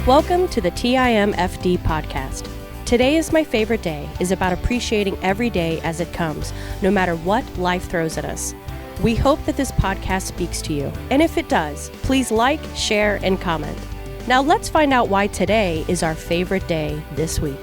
Welcome to the TIMFD podcast. Today is my favorite day is about appreciating every day as it comes, no matter what life throws at us. We hope that this podcast speaks to you, and if it does, please like, share, and comment. Now let's find out why today is our favorite day this week.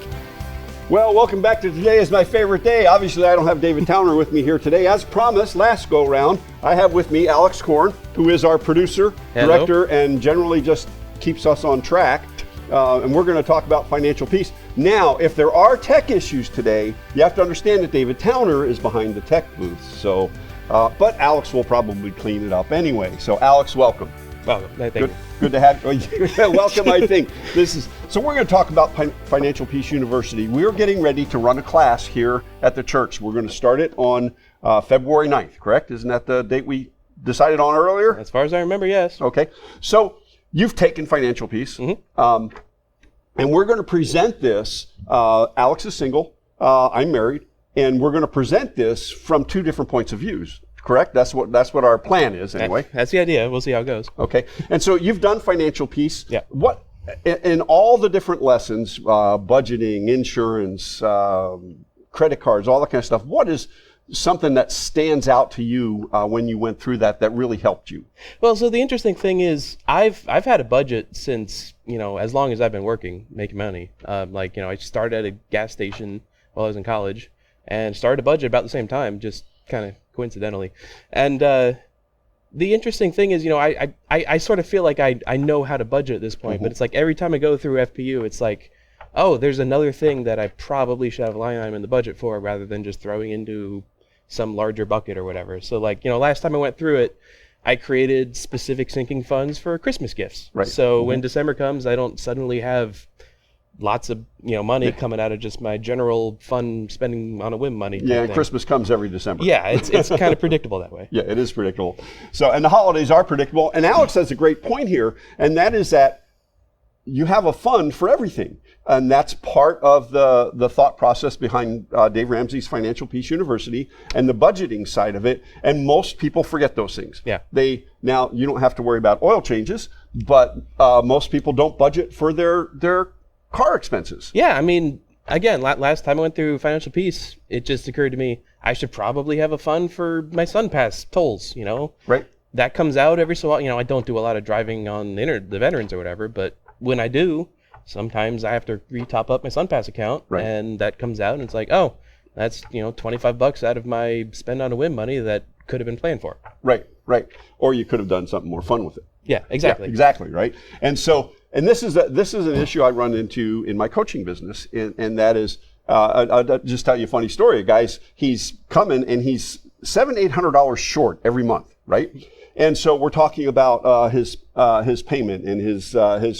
Well, welcome back to Today is My Favorite Day. Obviously, I don't have David Towner with me here today. As promised, last go round, I have with me Alex Korn, who is our producer, director, and generally just keeps us on track. And we're going to talk about financial peace. Now, if there are tech issues today, you have to understand that David Towner is behind the tech booth. So, but Alex will probably clean it up anyway. So, Alex, welcome. Welcome. Thank you. Good to have you. Welcome, I think. So we're going to talk about Financial Peace University. We're getting ready to run a class here at the church. We're going to start it on February 9th, correct? Isn't that the date we decided on earlier? As far as I remember, yes. Okay. So you've taken Financial Peace, and we're going to present this. Alex is single. I'm married. And we're going to present this from two different points of views. Correct? That's what our plan is anyway. That's the idea. We'll see how it goes. Okay. And so you've done Financial Peace. Yeah. What, in all the different lessons, budgeting, insurance, credit cards, all that kind of stuff, what is something that stands out to you when you went through that really helped you? Well, so the interesting thing is I've had a budget since, as long as I've been working, making money. I started at a gas station while I was in college and started a budget about the same time, just kind of coincidentally. And the interesting thing is, I sort of feel like I know how to budget at this point, but it's like every time I go through FPU, it's like, oh, there's another thing that I probably should have a line item in the budget for rather than just throwing into some larger bucket or whatever. So last time I went through it, I created specific sinking funds for Christmas gifts. Right. So when December comes, I don't suddenly have lots of money coming out of just my general fun spending on a whim money. Yeah, and Christmas comes every December. Yeah, it's kind of predictable that way. Yeah, it is predictable. So, and the holidays are predictable. And Alex has a great point here, and that is that you have a fund for everything. And that's part of the thought process behind Dave Ramsey's Financial Peace University and the budgeting side of it. And most people forget those things. Yeah. Now, you don't have to worry about oil changes, but most people don't budget for their car expenses. Yeah, again, last time I went through Financial Peace, it just occurred to me I should probably have a fund for my SunPass tolls, Right. That comes out every so often. I don't do a lot of driving on the veterans or whatever, but when I do, sometimes I have to re-top up my SunPass account, and that comes out, and it's like, oh, that's, $25 out of my spend on a whim money that could have been planned for. Right. Or you could have done something more fun with it. Yeah, exactly. Yeah, exactly, right? And so, and this is an issue I run into in my coaching business, and that is, I'll just tell you a funny story. Guys, he's coming and he's $700-800 short every month, right? And so we're talking about his payment and his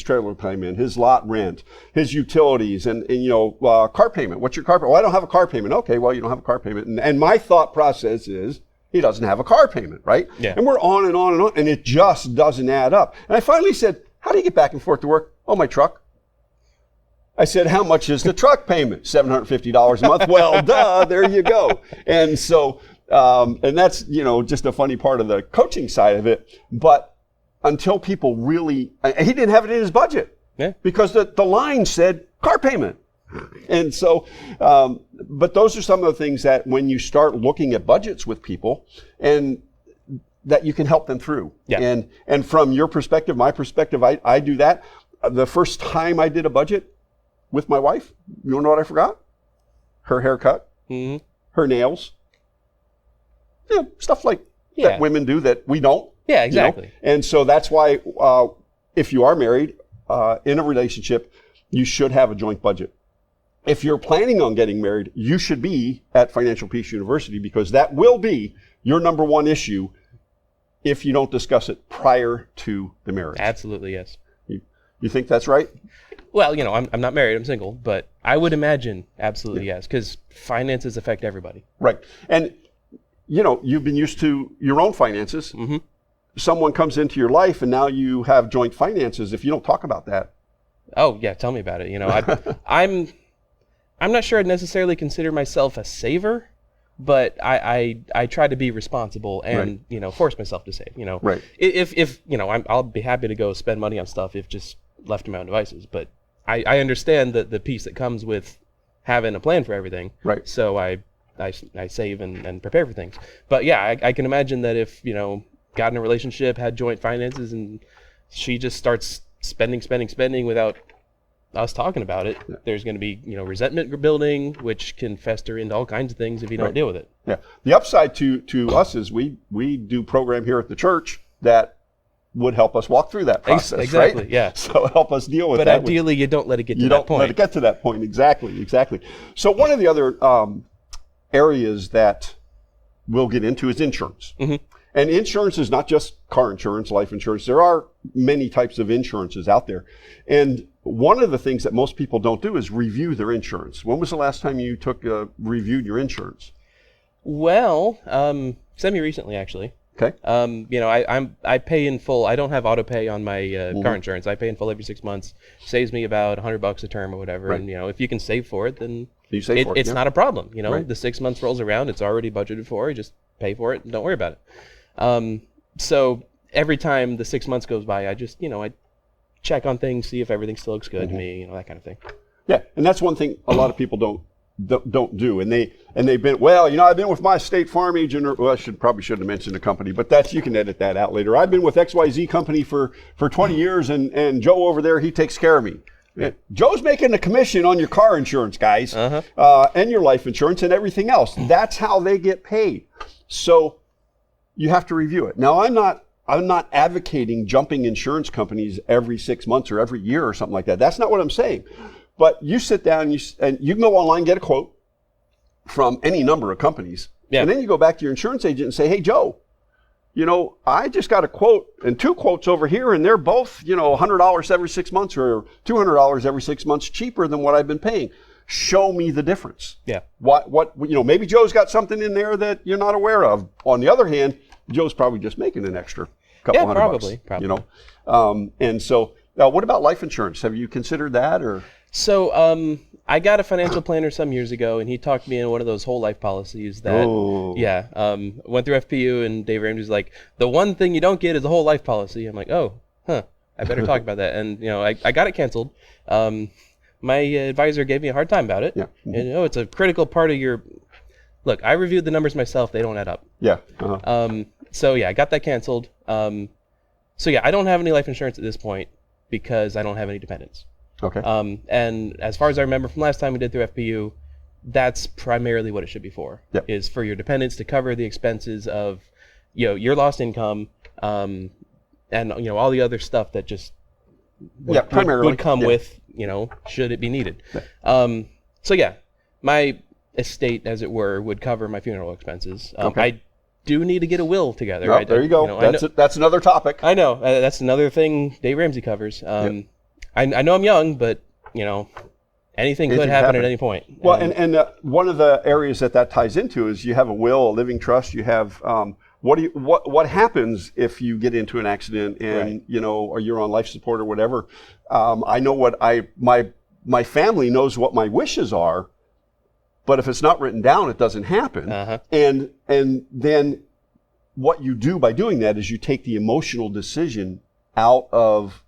trailer payment, his lot rent, his utilities, and car payment. What's your car payment? Well, I don't have a car payment. Okay, well, you don't have a car payment. And my thought process is, he doesn't have a car payment, right? Yeah. And we're on and on and on, and it just doesn't add up. And I finally said, how do you get back and forth to work? Oh, my truck. I said, how much is the truck payment? $750 a month. Well, duh, there you go. And so, and that's, just a funny part of the coaching side of it. But until people really, he didn't have it in his budget. Yeah. Because the line said car payment. And so, but those are some of the things that when you start looking at budgets with people, and that you can help them through. Yeah. And from your perspective, my perspective, I do that. The first time I did a budget with my wife, you want to know what I forgot? Her haircut, her nails, stuff like that women do that we don't. Yeah, exactly. And so that's why if you are married in a relationship, you should have a joint budget. If you're planning on getting married, you should be at Financial Peace University, because that will be your number one issue if you don't discuss it prior to the marriage. Absolutely, yes. You think that's right? Well, I'm not married, I'm single, but I would imagine absolutely yes, because finances affect everybody. Right. And, you've been used to your own finances. Someone comes into your life and now you have joint finances. If you don't talk about that. Oh, yeah, tell me about it. I'm not sure I'd necessarily consider myself a saver, but I try to be responsible and, force myself to save, Right. If I'll be happy to go spend money on stuff if just left to my own devices. But I understand the piece that comes with having a plan for everything. Right. So I save and prepare for things. But yeah, I can imagine that if, got in a relationship, had joint finances, and she just starts spending without us talking about it, there's going to be, resentment building, which can fester into all kinds of things if you don't deal with it. Yeah. The upside to us is we do program here at the church that would help us walk through that process. Exactly. Right? Yeah. So help us deal with but that. But ideally, you don't let it get to that point. You don't let it get to that point. Exactly. So one of the other areas that we'll get into is insurance. Mm-hmm. And insurance is not just car insurance, life insurance. There are many types of insurances out there. And one of the things that most people don't do is review their insurance. When was the last time you reviewed your insurance? Well, semi-recently, actually. Okay. I pay in full. I don't have auto pay on my car insurance. I pay in full every 6 months. Saves me about $100 a term or whatever. Right. And if you can save for it, then it's not a problem. Right. The 6 months rolls around. It's already budgeted for. You just pay for it and don't worry about it. So every time the 6 months goes by, I just I check on things, see if everything still looks good to me. That kind of thing. Yeah, and that's one thing a lot of people don't do, and they've been, I've been with my State Farm agent, or I probably shouldn't have mentioned the company, but you can edit that out later. I've been with XYZ company for 20 years, and Joe over there, he takes care of me. Yeah. Joe's making a commission on your car insurance, guys, and your life insurance and everything else. That's how they get paid. So you have to review it. Now, I'm not advocating jumping insurance companies every 6 months or every year or something like that. That's not what I'm saying. But you sit down and you can go online, get a quote from any number of companies. Yeah. And then you go back to your insurance agent and say, hey, Joe, I just got a quote and 2 quotes over here, and they're both, $100 every 6 months or $200 every 6 months cheaper than what I've been paying. Show me the difference. Yeah. Maybe Joe's got something in there that you're not aware of. On the other hand, Joe's probably just making an extra couple $100. Probably. And so what about life insurance? Have you considered that or? So I got a financial planner some years ago, and he talked me in one of those whole life policies that, went through FPU, and Dave Ramsey's like, the one thing you don't get is a whole life policy. I'm like, I better talk about that. And, I got it canceled. My advisor gave me a hard time about it. Yeah. Mm-hmm. And, it's a critical part of your, look, I reviewed the numbers myself. They don't add up. Yeah. I got that canceled. I don't have any life insurance at this point because I don't have any dependents. Okay. And as far as I remember from last time we did through FPU, that's primarily what it should be for, is for your dependents to cover the expenses of, your lost income, and, all the other stuff that just would come with, should it be needed. Yeah. My estate, as it were, would cover my funeral expenses. I do need to get a will together. There you go. That's another topic. I know. That's another thing Dave Ramsey covers. I know I'm young, but anything could happen at any point. Well, and one of the areas that ties into is you have a will, a living trust. You have what happens if you get into an accident and or you're on life support or whatever. I know what my family knows what my wishes are, but if it's not written down, it doesn't happen. And then what you do by doing that is you take the emotional decision out of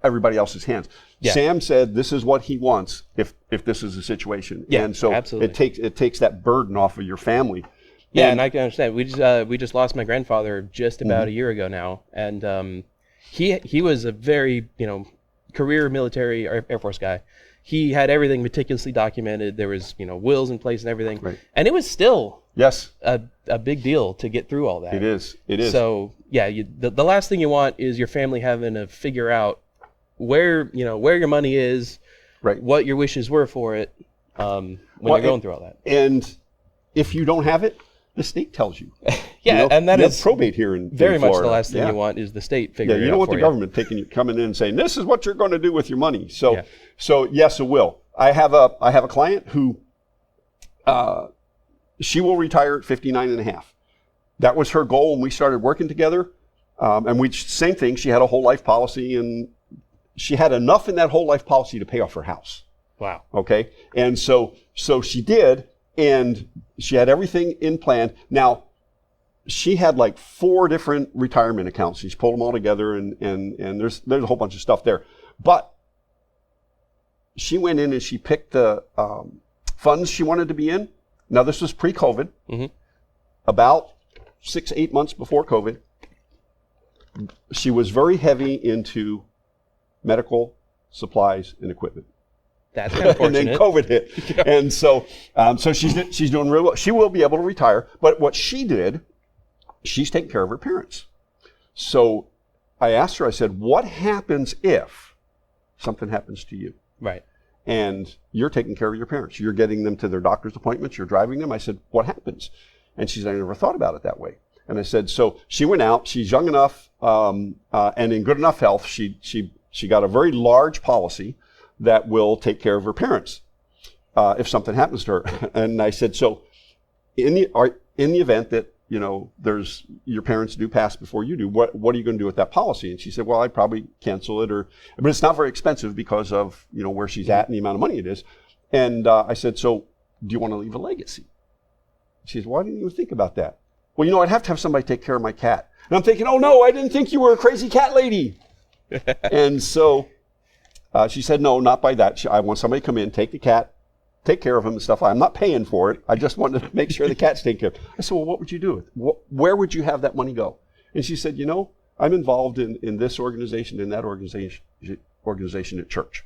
everybody else's hands. Yeah. Sam said this is what he wants if this is a situation. Yeah, and so absolutely. It takes that burden off of your family. Yeah, and I can understand. We just lost my grandfather just about a year ago now, and he was a very career military Air Force guy. He had everything meticulously documented. There was wills in place and everything, right. And it was still a big deal to get through all that. It is. So yeah, the last thing you want is your family having to figure out where your money is, right? What your wishes were for it when you're going through all that. And if you don't have it, the state tells you. And that is probate here in very Florida. Much the last thing you want is the state figuring it out. You don't want the government coming in and saying this is what you're going to do with your money. So yes, it will. I have a client who she will retire at 59 and a half. That was her goal when we started working together. And same thing. She had a whole life policy, and she had enough in that whole life policy to pay off her house. Wow. Okay. And so she did, and she had everything in plan. Now, she had like 4 different retirement accounts. She's pulled them all together, and there's a whole bunch of stuff there. But she went in and she picked the funds she wanted to be in. Now, this was pre-COVID, about 6-8 months before COVID. She was very heavy into medical supplies and equipment. That's kind of fortunate. And then COVID hit. And so she's doing really well. She will be able to retire. But what she did, she's taking care of her parents. So I asked her, I said, what happens if something happens to you? Right. And you're taking care of your parents. You're getting them to their doctor's appointments. You're driving them. I said, what happens? And she said, I never thought about it that way. And I said, so she went out. She's young enough and in good enough health. She got a very large policy that will take care of her parents if something happens to her. And I said, so in the event that, there's your parents do pass before you do, what are you going to do with that policy? And she said, well, I'd probably cancel it, but it's not very expensive because of, where she's at and the amount of money it is. And I said, so do you want to leave a legacy? She said, well, I didn't even think about that. Well, I'd have to have somebody take care of my cat. And I'm thinking, oh no, I didn't think you were a crazy cat lady. And so she said, no, not by that. I want somebody to come in, take the cat, take care of him and stuff. I'm not paying for it. I just wanted to make sure the cat's taken care of. I said, well, what would you do with it? Where would you have that money go? And she said, I'm involved in this organization, in that organization at church.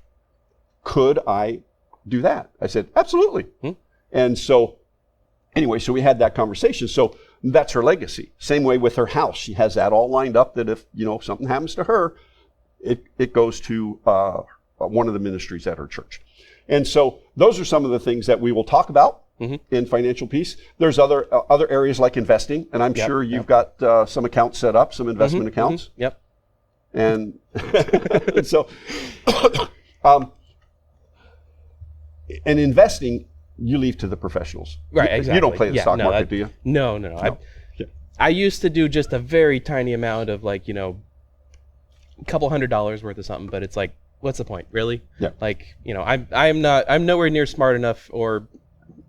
Could I do that? I said, absolutely. And so anyway, so we had that conversation. So that's her legacy. Same way with her house. She has that all lined up that if, something happens to her, it goes to one of the ministries at her church. And so those are some of the things that we will talk about in Financial Peace. There's other areas like investing, and I'm sure you've got some accounts set up, some investment accounts. Yep. And so, and investing, you leave to the professionals. Right, exactly. You don't play the stock market, do you? No. I used to do just a very tiny amount of a couple $100 worth of something, but it's like, what's the point, really? Yeah. I'm nowhere near smart enough, or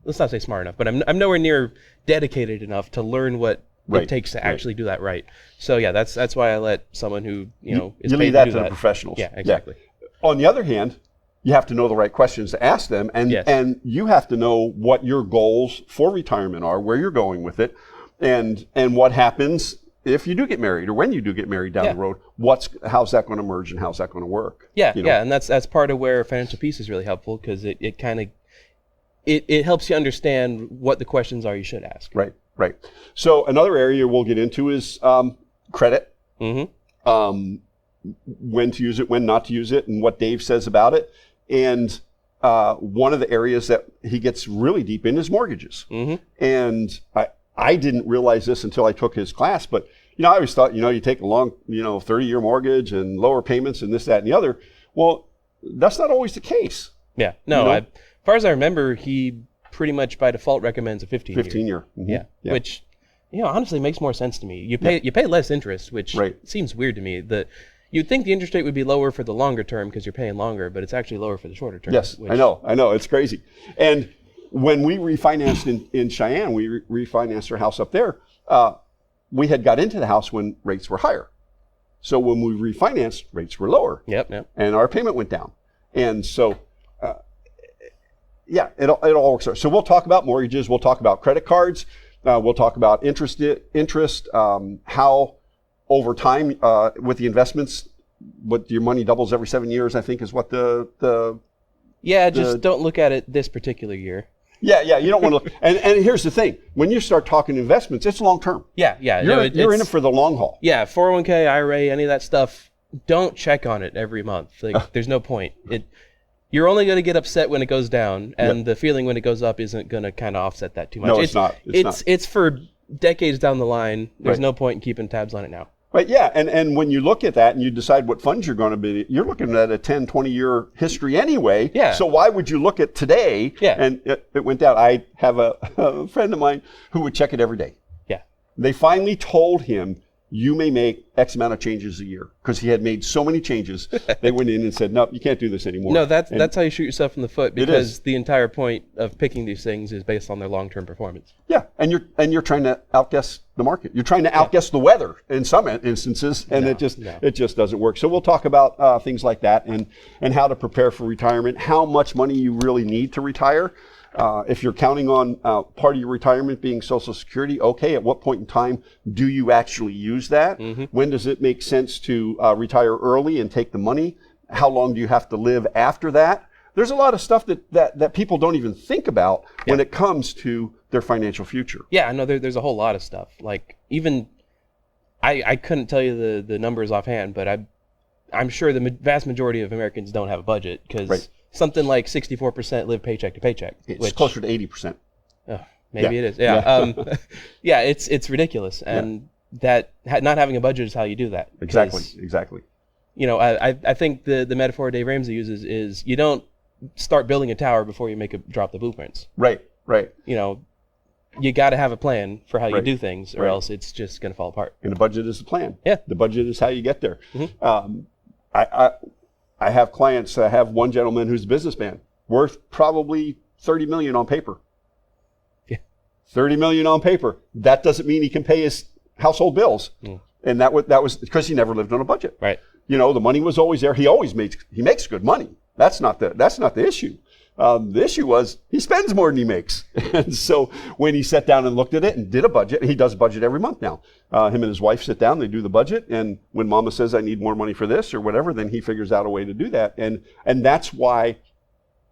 let's not say smart enough, but I'm nowhere near dedicated enough to learn what it takes to actually do that right. So yeah, that's why I let someone who is you paid leave that to do to the professionals. Yeah, exactly. Yeah. On the other hand, you have to know the right questions to ask them, and you have to know what your goals for retirement are, where you're going with it, and what happens if you do get married, or when you do get married down the road. How's that going to merge, and how's that going to work? Yeah, and that's part of where Financial Peace is really helpful, because it kind of it helps you understand what the questions are you should ask. Right. So another area we'll get into is credit. When to use it, when not to use it, and what Dave says about it. And one of the areas that he gets really deep in is mortgages. And I didn't realize this until I took his class, but I always thought, you take a long, 30-year mortgage and lower payments and this, that, and the other. Well, that's not always the case. Yeah. No, as far as I remember, he pretty much by default recommends a 15-year. 15-year. Yeah. Which, honestly makes more sense to me. You pay less interest, which seems weird to me. You'd think the interest rate would be lower for the longer term because you're paying longer, but it's actually lower for the shorter term. Yes, I know. It's crazy. And when we refinanced in Cheyenne, we refinanced our house up there. We had got into the house when rates were higher. So when we refinanced, rates were lower. Yep. And our payment went down. And so, it all works out. So we'll talk about mortgages. We'll talk about credit cards. We'll talk about interest, how over time with the investments, what your money doubles every 7 years, I think is what the just don't look at it this particular year. Yeah, you don't want to look. And here's the thing. When you start talking investments, it's long term. Yeah. You're in it for the long haul. Yeah, 401k, IRA, any of that stuff, don't check on it every month. There's no point. You're only going to get upset when it goes down, and the feeling when it goes up isn't going to kind of offset that too much. No, it's not. It's for decades down the line. There's no point in keeping tabs on it now. Right, yeah, and when you look at that and you decide what funds you're going to be, you're looking at a 10, 20-year history anyway. Yeah. So why would you look at today and it went down? I have a friend of mine who would check it every day. Yeah. They finally told him, you may make X amount of changes a year. Because he had made so many changes, they went in and said, no, you can't do this anymore. No, that's how you shoot yourself in the foot, It because is. the entire point of picking these things is based on their long-term performance. Yeah, and you're trying to outguess the market. You're trying to outguess the weather in some instances, and it just doesn't work. So we'll talk about things like that and how to prepare for retirement, how much money you really need to retire. If you're counting on part of your retirement being Social Security, okay, at what point in time do you actually use that? When does it make sense to retire early and take the money? How long do you have to live after that? There's a lot of stuff that people don't even think about when it comes to their financial future. Yeah, I know there's a whole lot of stuff. Like, even I couldn't tell you the numbers offhand, but I'm sure the vast majority of Americans don't have a budget, because something like 64% live paycheck to paycheck. It's closer to 80%. Maybe it is. Yeah. Yeah, it's ridiculous. And that not having a budget is how you do that. Exactly. You know, I think the metaphor Dave Ramsey uses is, you don't start building a tower before you drop the blueprints. Right. You know, you got to have a plan for how you do things, or else it's just going to fall apart. And the budget is the plan. Yeah. The budget is how you get there. I have clients. I have one gentleman who's a businessman, worth probably $30 million on paper. Yeah. $30 million on paper. That doesn't mean he can pay his household bills. And that was because he never lived on a budget. Right. You know, the money was always there. He makes good money. That's not the issue. The issue was he spends more than he makes. And so when he sat down and looked at it and did a budget, he does a budget every month now. Him and his wife sit down, they do the budget, and when mama says I need more money for this or whatever, then he figures out a way to do that. And that's why,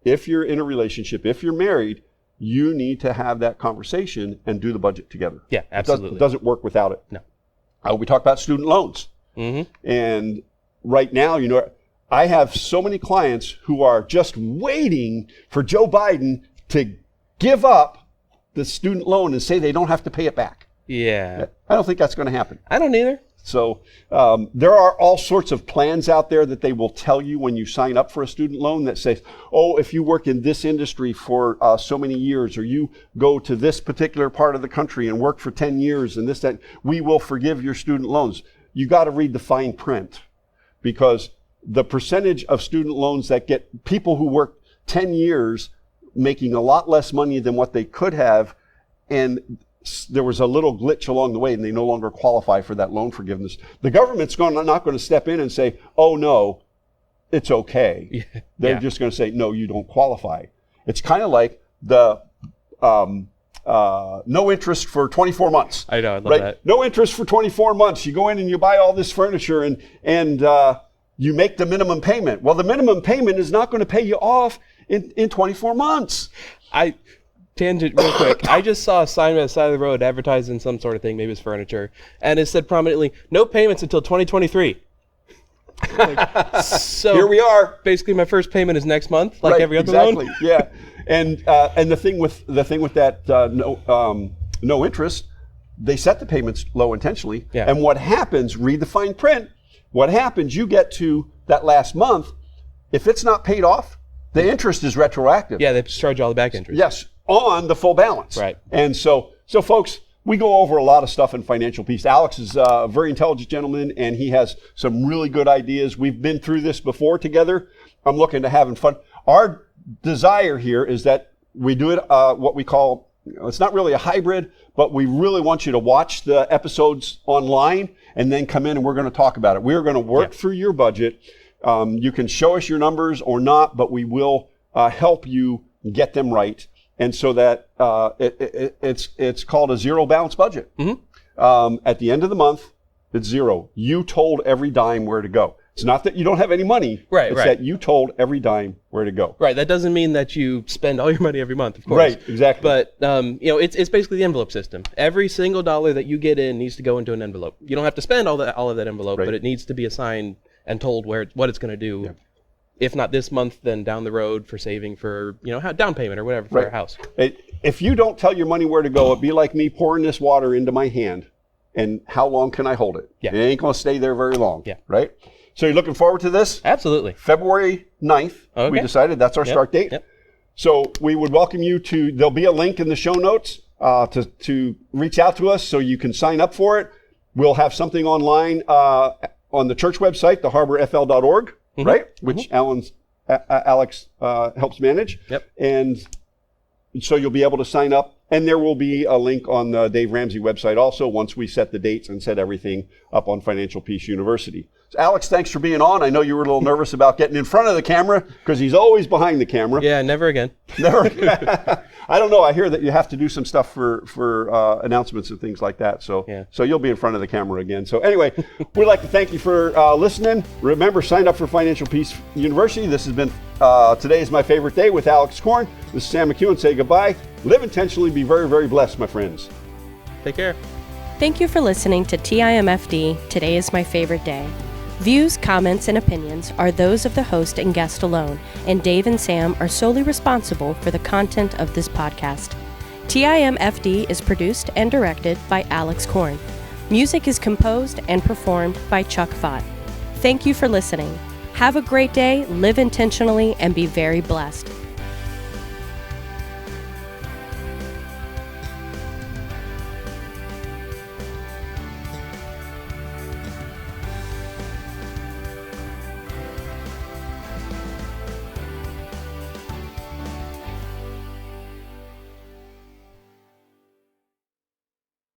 if you're in a relationship, if you're married, you need to have that conversation and do the budget together. Yeah, absolutely. It doesn't work without it. No. We talk about student loans. And right now, you know, I have so many clients who are just waiting for Joe Biden to give up the student loan and say they don't have to pay it back. Yeah. I don't think that's going to happen. I don't either. So there are all sorts of plans out there that they will tell you when you sign up for a student loan that says, oh, if you work in this industry for so many years, or you go to this particular part of the country and work for 10 years and that, we will forgive your student loans. You got to read the fine print, because the percentage of student loans that get people who work 10 years making a lot less money than what they could have, and there was a little glitch along the way and they no longer qualify for that loan forgiveness. The government's not going to step in and say, oh no, it's okay. They're just going to say, no, you don't qualify. It's kind of like the no interest for 24 months. I know, I love that. No interest for 24 months. You go in and you buy all this furniture and you make the minimum payment. Well, the minimum payment is not going to pay you off in 24 months. Tangent real quick. I just saw a sign by the side of the road advertising some sort of thing, maybe it's furniture, and it said prominently, no payments until 2023. So here we are. Basically, my first payment is next month, like every other loan. Yeah. And the thing with that no interest, they set the payments low intentionally. Yeah. And what happens? Read the fine print. What happens? You get to that last month. If it's not paid off, the interest is retroactive. Yeah, they charge all the back interest. Yes, on the full balance. Right. And so folks, we go over a lot of stuff in financial peace. Alex is a very intelligent gentleman, and he has some really good ideas. We've been through this before together. I'm looking to having fun. Our desire here is that we do it what we call, it's not really a hybrid, but we really want you to watch the episodes online and then come in and we're going to talk about it. We're going to work through your budget. You can show us your numbers or not, but we will help you get them right. And so that it's called a zero balance budget. At the end of the month, it's zero. You told every dime where to go. It's not that you don't have any money. It's that you told every dime where to go. Right. That doesn't mean that you spend all your money every month, of course. Right. Exactly. But it's basically the envelope system. Every single dollar that you get in needs to go into an envelope. You don't have to spend all of that envelope, but it needs to be assigned and told what it's going to do. Yeah. If not this month, then down the road for saving for down payment or whatever for a house. If you don't tell your money where to go, it'd be like me pouring this water into my hand. And how long can I hold it? Yeah. It ain't going to stay there very long. Yeah. Right? So you're looking forward to this? Absolutely. February 9th, we decided that's our start date. Yep. So we would welcome you to, there'll be a link in the show notes to reach out to us so you can sign up for it. We'll have something online on the church website, theharborfl.org, right? Which Alex helps manage. Yep. And so you'll be able to sign up. And there will be a link on the Dave Ramsey website also once we set the dates and set everything up on Financial Peace University. So Alex, thanks for being on. I know you were a little nervous about getting in front of the camera because he's always behind the camera. Yeah, never again. Never. I don't know. I hear that you have to do some stuff for announcements and things like that. So you'll be in front of the camera again. So anyway, we'd like to thank you for listening. Remember, sign up for Financial Peace University. This has been Today is My Favorite Day with Alex Korn. This is Sam McKeown. Say goodbye. Live intentionally. Be very, very blessed, my friends. Take care. Thank you for listening to TIMFD, Today is My Favorite Day. Views, comments, and opinions are those of the host and guest alone, and Dave and Sam are solely responsible for the content of this podcast. TIMFD is produced and directed by Alex Korn. Music is composed and performed by Chuck Fott. Thank you for listening. Have a great day, live intentionally, and be very blessed.